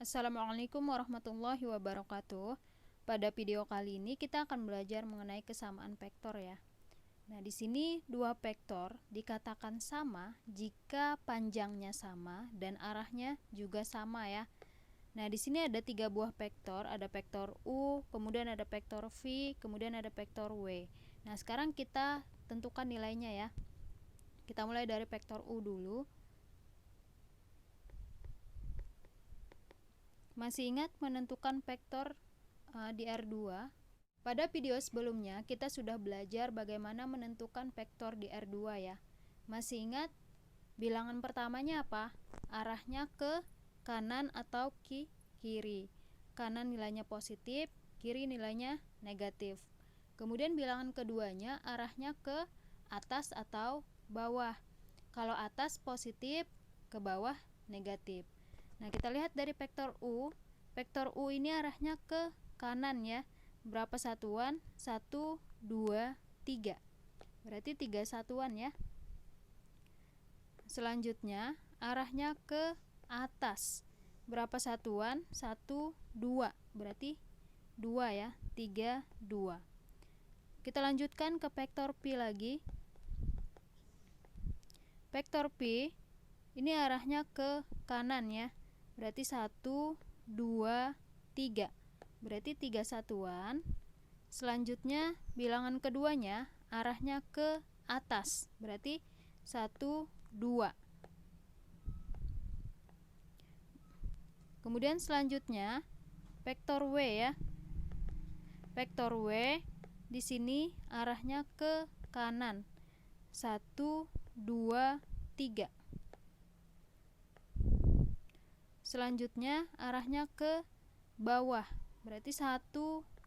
Assalamualaikum warahmatullahi wabarakatuh. Pada video kali ini kita akan belajar mengenai kesamaan vektor ya. Nah, di sini dua vektor dikatakan sama jika panjangnya sama dan arahnya juga sama ya. Nah, di sini ada tiga buah vektor, ada vektor U, kemudian ada vektor V, kemudian ada vektor W. Nah, sekarang kita tentukan nilainya ya. Kita mulai dari vektor U dulu. Masih ingat menentukan vektor di R2? Pada video sebelumnya kita sudah belajar bagaimana menentukan vektor di R2 ya. Masih ingat bilangan pertamanya apa? Arahnya ke kanan atau kiri. Kanan nilainya positif, kiri nilainya negatif. Kemudian bilangan keduanya arahnya ke atas atau bawah. Kalau atas positif, ke bawah negatif. Nah, kita lihat dari vektor U. Vektor U ini arahnya ke kanan ya. Berapa satuan? 1, 2, 3. Berarti 3 satuan ya. Selanjutnya, arahnya ke atas. Berapa satuan? 1, 2. Berarti 2 ya. 3, 2. Kita lanjutkan ke vektor P lagi. Vektor P ini arahnya ke kanan ya. Berarti 1, 2, 3. Berarti 3 satuan. Selanjutnya bilangan keduanya arahnya ke atas. Berarti 1, 2. Kemudian selanjutnya vektor W ya. Vektor W di sini arahnya ke kanan. 1, 2, 3. Selanjutnya arahnya ke bawah, berarti 1,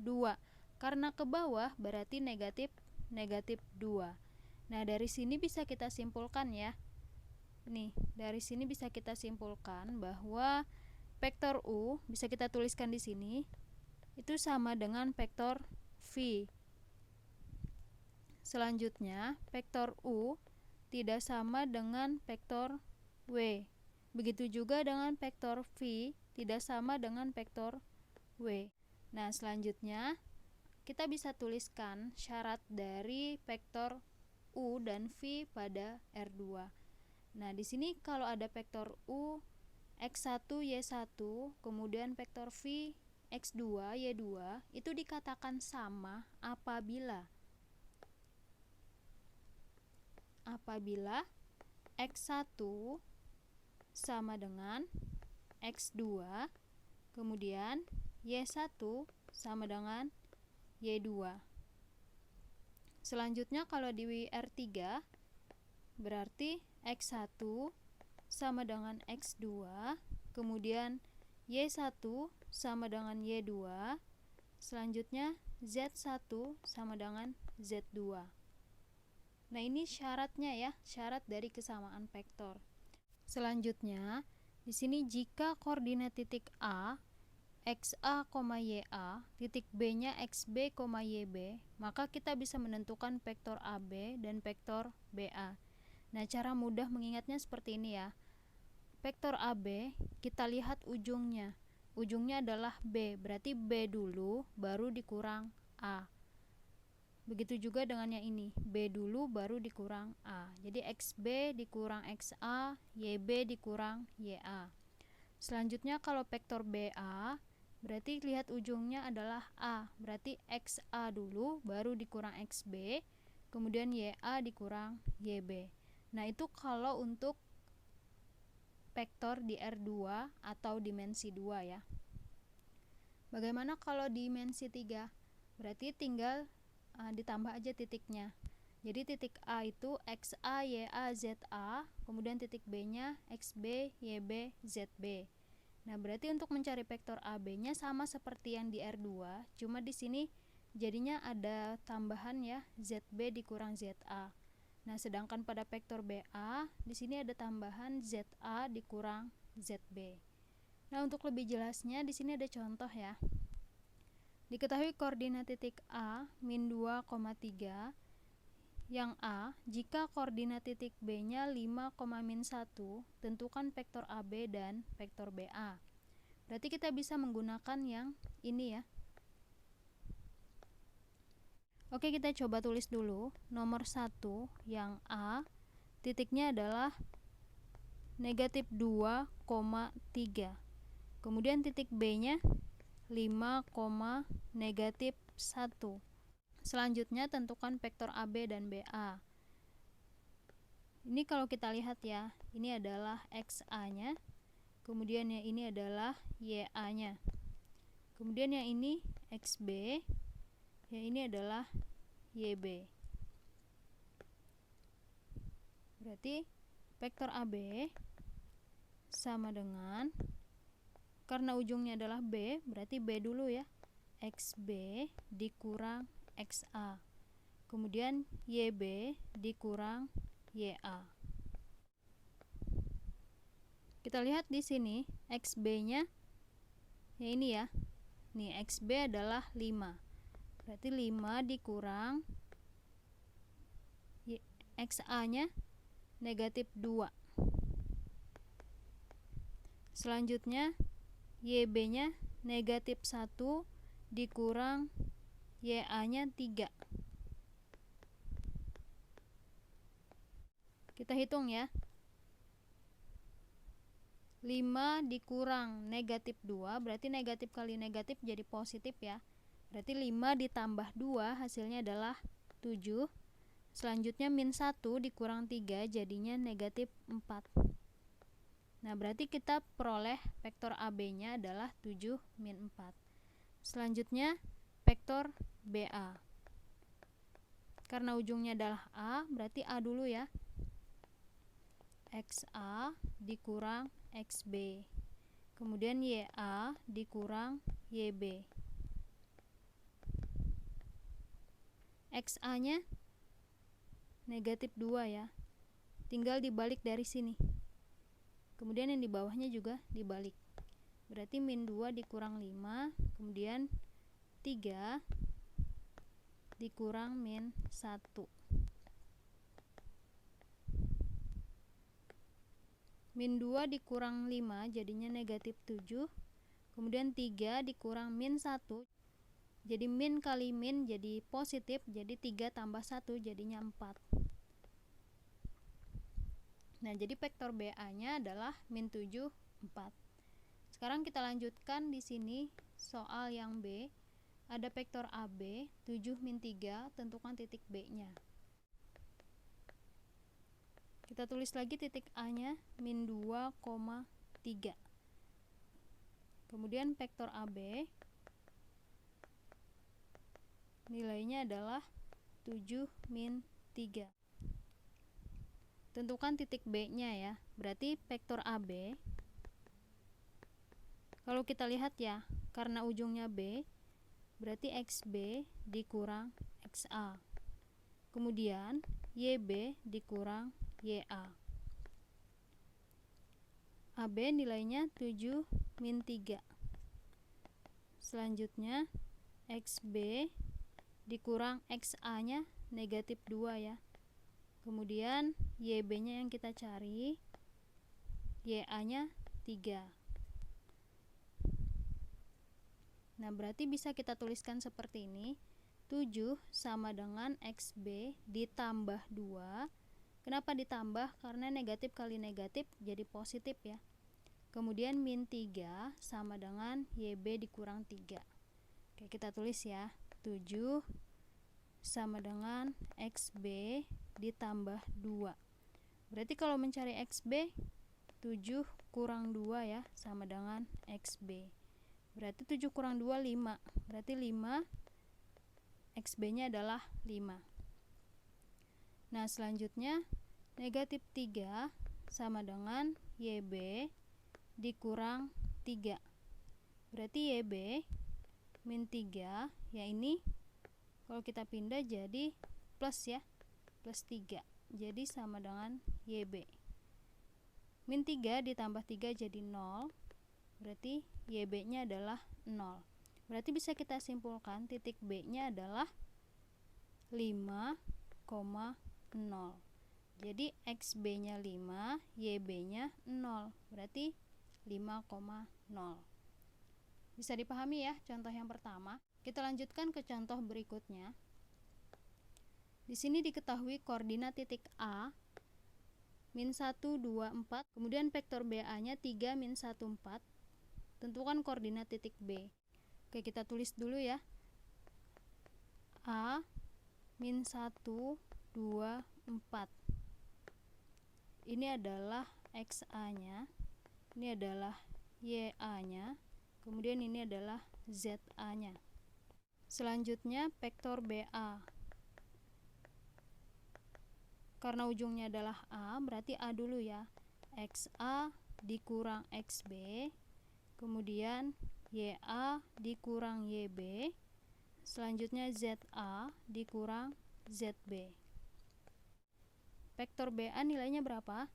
2. Karena ke bawah berarti negatif 2. Nah, dari sini bisa kita simpulkan ya. Nih, dari sini bisa kita simpulkan bahwa vektor U bisa kita tuliskan di sini itu sama dengan vektor V. Selanjutnya, vektor U tidak sama dengan vektor W. Begitu juga dengan vektor V tidak sama dengan vektor W. Nah, selanjutnya kita bisa tuliskan syarat dari vektor U dan V pada R2. Nah, di sini kalau ada vektor U X1 Y1, kemudian vektor V X2 Y2, itu dikatakan sama apabila X1 sama dengan X2, kemudian Y1 sama dengan Y2. Selanjutnya kalau di R3 berarti X1 sama dengan X2, kemudian Y1 sama dengan Y2, selanjutnya Z1 sama dengan Z2. Nah, ini syaratnya ya, syarat dari kesamaan vektor. Selanjutnya, di sini jika koordinat titik A XA, YA, titik B-nya XB, YB, maka kita bisa menentukan vektor AB dan vektor BA. Nah, cara mudah mengingatnya seperti ini ya. Vektor AB, kita lihat ujungnya. Ujungnya adalah B, berarti B dulu, baru dikurang A. Begitu juga dengan yang ini, B dulu baru dikurang A. Jadi XB dikurang XA, YB dikurang YA. Selanjutnya kalau vektor BA, berarti lihat ujungnya adalah A. Berarti XA dulu baru dikurang XB, kemudian YA dikurang YB. Nah, itu kalau untuk vektor di R2 atau dimensi 2 ya. Bagaimana kalau dimensi 3? Berarti tinggal ditambah aja titiknya. Jadi titik A itu XA, YA, ZA, kemudian titik B-nya XB, YB, ZB. Nah, berarti untuk mencari vektor AB-nya sama seperti yang di R2, cuma di sini jadinya ada tambahan ya, ZB dikurang ZA. Nah, sedangkan pada vektor BA, di sini ada tambahan ZA dikurang ZB. Nah, untuk lebih jelasnya di sini ada contoh ya. Diketahui koordinat titik A min 2,3 yang A, jika koordinat titik B-nya 5, min 1, tentukan vektor AB dan vektor BA. Berarti kita bisa menggunakan yang ini ya. Oke, kita coba tulis dulu. Nomor 1 yang A, titiknya adalah negatif 2,3. Kemudian titik B nya 5, negatif 1. Selanjutnya tentukan vektor AB dan BA. Ini kalau kita lihat ya, ini adalah XA nya, kemudian yang ini adalah YA nya, kemudian yang ini XB, yang ini adalah YB. Berarti vektor AB sama dengan, karena ujungnya adalah B, berarti B dulu ya, XB dikurang XA, kemudian YB dikurang YA. Kita lihat di sini XB-nya ya ini ya. Nih, XB adalah 5. Berarti 5 dikurang XA-nya negatif 2. Selanjutnya YB-nya negatif 1 dikurang YA-nya 3. Kita hitung ya. 5 dikurang negatif 2, berarti negatif kali negatif jadi positif ya. Berarti 5 ditambah 2 hasilnya adalah 7. Selanjutnya min 1 dikurang 3 jadinya negatif 4. Nah, berarti kita peroleh vektor AB-nya adalah 7 min 4. Selanjutnya vektor BA. Karena ujungnya adalah A, berarti A dulu ya. XA dikurang XB, kemudian YA dikurang YB. XA nya negatif 2 ya, tinggal dibalik dari sini, kemudian yang di bawahnya juga dibalik, berarti min 2 dikurang 5, kemudian 3 dikurang min 1. Min 2 dikurang 5 jadinya negatif 7. Kemudian 3 dikurang min 1. Jadi min kali min jadi positif. Jadi 3 tambah 1 jadinya 4. Nah, jadi vektor BA nya adalah min 7, 4. Sekarang kita lanjutkan di sini soal yang B. Ada vektor AB 7 min 3, tentukan titik B nya. Kita tulis lagi titik A nya min 2,3. Kemudian vektor AB nilainya adalah 7 min 3. Tentukan titik B nya ya. Berarti vektor AB, kalau kita lihat ya, karena ujungnya B, berarti XB dikurang XA, kemudian YB dikurang YA. AB nilainya 7 min 3. Selanjutnya XB dikurang XA nya negatif 2 ya. Kemudian YB nya yang kita cari, YA nya 3. Nah, berarti bisa kita tuliskan seperti ini. 7 sama dengan XB ditambah 2. Kenapa ditambah? Karena negatif kali negatif jadi positif ya. Kemudian min 3 sama dengan YB dikurang 3. Oke, kita tulis ya. 7 sama dengan XB ditambah 2. Berarti kalau mencari XB, 7 kurang 2 ya, sama dengan XB. Berarti 7 kurang 2, 5. Berarti 5, XB nya adalah 5. Nah, selanjutnya negatif 3 sama dengan YB dikurang 3. Berarti YB min 3, ya ini kalau kita pindah jadi plus ya, plus 3. Jadi sama dengan YB. Min 3 ditambah 3 jadi 0. Berarti YB nya adalah 0. Berarti bisa kita simpulkan titik B nya adalah 5,0. Jadi XB nya 5, YB nya 0. Berarti 5,0. Bisa dipahami ya contoh yang pertama. Kita lanjutkan ke contoh berikutnya. Di sini diketahui koordinat titik A min 1, 2, 4, kemudian vektor BA-nya 3, min 1, 4. Tentukan koordinat titik B. Oke, kita tulis dulu ya. A min 1, 2, 4. Ini adalah XA-nya, ini adalah YA-nya, kemudian ini adalah ZA-nya. Selanjutnya vektor BA. Karena ujungnya adalah A, berarti A dulu ya. XA dikurang XB, kemudian YA dikurang YB, selanjutnya ZA dikurang ZB. Vektor BA nilainya berapa?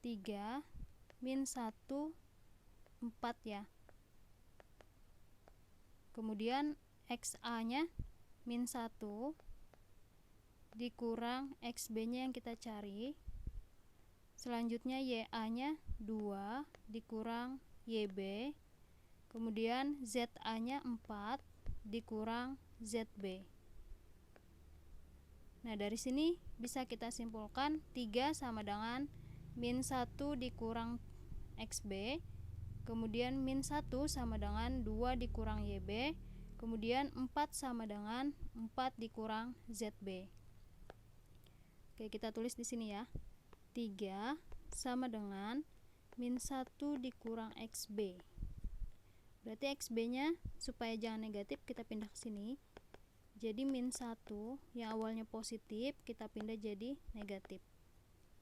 3, min 1, 4 ya. Kemudian XA-nya min 1 dikurang XB-nya yang kita cari. Selanjutnya YA-nya 2 dikurang YB. Kemudian ZA-nya 4 dikurang ZB. Nah, dari sini bisa kita simpulkan 3 sama dengan min 1 dikurang XB, kemudian min 1 sama dengan 2 dikurang YB, kemudian 4 sama dengan 4 dikurang ZB. Oke, kita tulis di sini ya. 3 sama dengan min 1 dikurang XB. Berarti XB-nya supaya jangan negatif kita pindah ke sini. Jadi min 1 yang awalnya positif kita pindah jadi negatif.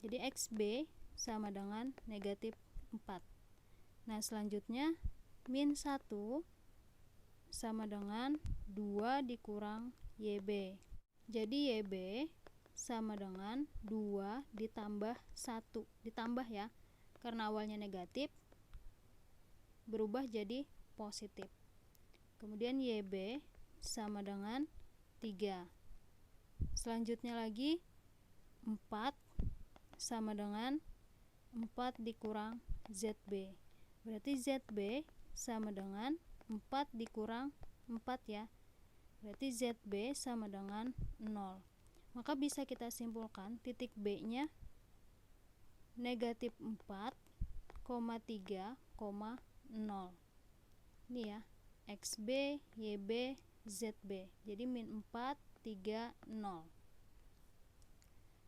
Jadi XB sama dengan negatif 4. Nah, selanjutnya min 1 sama dengan 2 dikurang YB. Jadi YB sama dengan 2 ditambah 1. Ditambah ya, karena awalnya negatif berubah jadi positif. Kemudian YB sama dengan 3. Selanjutnya lagi 4 sama dengan 4 dikurang ZB. Berarti ZB sama dengan 4 dikurang 4 ya. Berarti ZB sama dengan 0. Maka bisa kita simpulkan titik B-nya negatif 4, 3, 0. Ini ya, XB, YB, ZB. Jadi min 4, 3, 0.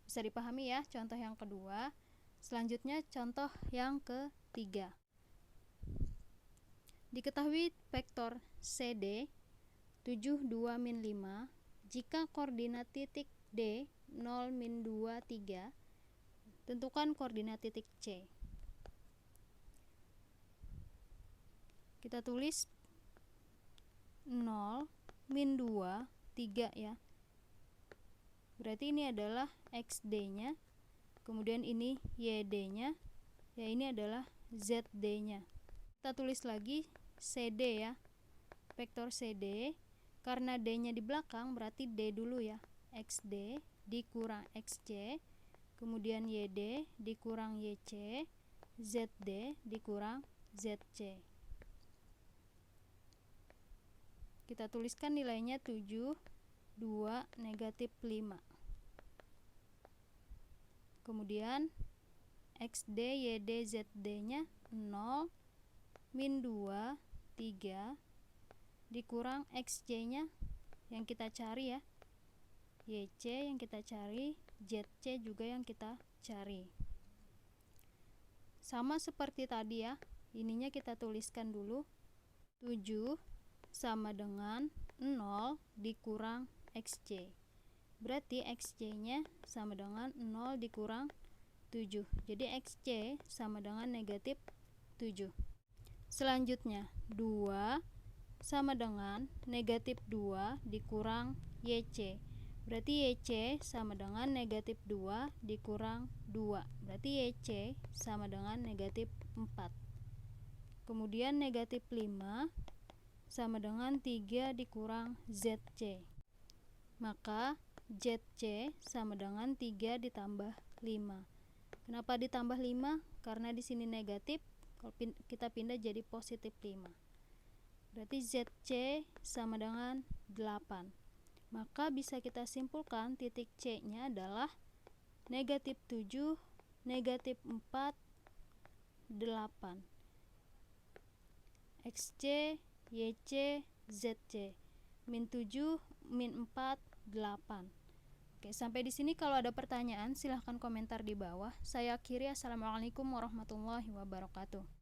Bisa dipahami ya contoh yang kedua. Selanjutnya contoh yang ketiga. Diketahui vektor CD 7, 2, min 5 jika koordinat titik D 0, min 2, 3. Tentukan koordinat titik C. Kita tulis 0, min 2, 3 ya. Berarti ini adalah XD-nya, kemudian ini YD-nya, ya ini adalah ZD-nya. Kita tulis lagi CD ya. Vektor CD, karena D-nya di belakang berarti D dulu ya. XD dikurang XC, kemudian YD dikurang YC, ZD dikurang ZC. Kita tuliskan nilainya 7, 2, negatif 5. Kemudian XD, YD, ZD-nya 0, min 2, 3, dikurang XC-nya yang kita cari ya. YC yang kita cari, ZC juga yang kita cari. Sama seperti tadi ya, ininya kita tuliskan dulu. 7 sama dengan 0 dikurang XC. Berarti XC-nya sama dengan 0 dikurang 7. Jadi XC sama dengan negatif 7. Selanjutnya 2 sama dengan negatif 2 dikurang YC. Berarti YC sama dengan negatif 2 dikurang 2. Berarti YC sama dengan negatif 4. Kemudian negatif 5 sama dengan 3 dikurang ZC. Maka ZC sama dengan 3 ditambah 5. Kenapa ditambah 5? Karena di sini negatif, kalau kita pindah jadi positif 5. Berarti ZC sama dengan 8. Maka bisa kita simpulkan titik C-nya adalah negatif 7, negatif 4, 8. XC, YC, ZC. Min 7, min 4, 8. Oke, sampai di sini kalau ada pertanyaan silahkan komentar di bawah. Saya akhiri. Assalamualaikum warahmatullahi wabarakatuh.